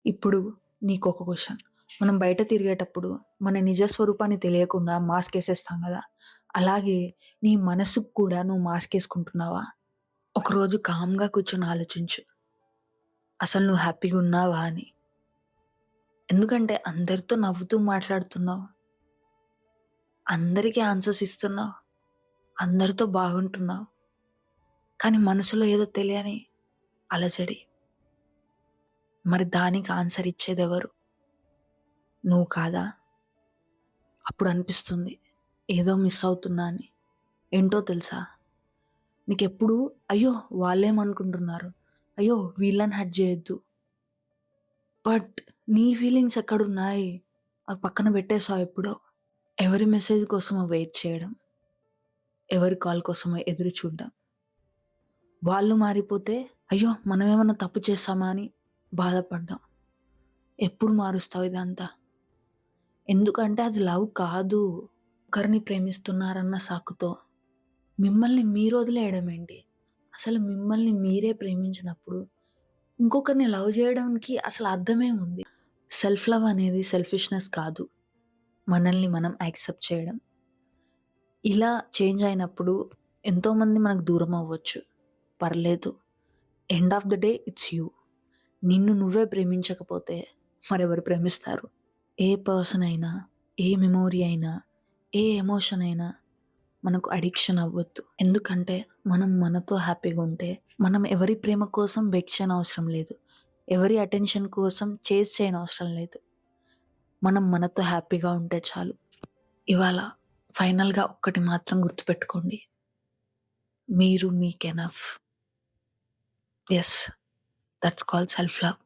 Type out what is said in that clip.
ఇప్పుడు నీకొక క్వెషన్. మనం బయట తిరిగేటప్పుడు మన నిజ స్వరూపాన్ని తెలియకుండా మాస్కేసేస్తాం గదా! అలాగే నీ మనసుకు కూడా నువ్వు మాస్కేసుకుంటున్నావా? ఒకరోజు కామ్‌గా కూర్చొని ఆలోచించు. అసలు నువ్వు హ్యాపీగున్నావా అని. ఎందుకంటే అందరితో నవ్వుతూ మాట్లాడుతున్నావు. అందరికి ఆన్సర్స్ ఇస్తున్నావు. అందరితో బాగుంటున్నావు. కానీ మనసులో ఏదో తెలియని అలజడి. మరి దానికి ఆన్సర్ ఇచ్చేదెవరు? నువ్వు కాదా? అప్పుడనిపిస్తుంది ఏదో మిస్ అవుతున్నా అని. ఏంటో తెలుసా? నీకెప్పుడు అయ్యో! వాళ్ళేమనుకుంటున్నారు? అయ్యో! వీళ్ళని హర్ట్ జేయొద్దు. బట్ నీ ఫీలింగ్స్ ఎక్కడున్నాయి? అవి పక్కన పెట్టేసావు ఎప్పుడో. ఎవరి మెసేజ్ కోసమో వెయిట్ చేయడం. ఎవరి కాల్ కోసమో ఎదురు చూడడం. వాళ్ళు మారిపోతే అయ్యో! మనమేమన్నా తప్పు చేశామా అని బాధపడ్డం. ఎప్పుడు మారుస్తావు ఇదంతా? ఎందుకంటే అది లవ్ కాదు. ఒకరిని ప్రేమిస్తున్నారన్న సాకుతో మిమ్మల్ని మీరు వదిలేయడం ఏంటి? అసలు మిమ్మల్ని మీరే ప్రేమించినప్పుడు ఇంకొకరిని లవ్ జేయడానికి అసలు అర్థమేముంది? సెల్ఫ్ లవ్ అనేది సెల్ఫిష్‌నెస్ కాదు. మనల్ని మనం యాక్సెప్ట్ చేయడం. ఇలా చేంజ్ అయినప్పుడు ఎంతోమంది మనకు దూరం అవ్వచ్చు. పర్లేదు. End of the day it's you. నిన్ను నువ్వే ప్రేమించకపోతే మరెవరు ప్రేమిస్తారు? ఏ పర్సన్ అయినా, ఏ మెమోరీ అయినా, ఏ ఎమోషన్ అయినా మనకు అడిక్షన్ అవ్వొద్దు. ఎందుకంటే మనం మనతో హ్యాపీగా ఉంటే మనం ఎవరి ప్రేమ కోసం బెగ్ చేయనవసరం లేదు. ఎవరి అటెన్షన్ కోసం చేజ్ చేయనవసరం లేదు. మనం మనతో హ్యాపీగా ఉంటే చాలు. ఇవాళ ఫైనల్‌గా ఒక్కటి మాత్రం గుర్తుపెట్టుకోండి. మీరు మీకు enough. Yes. That's called self love.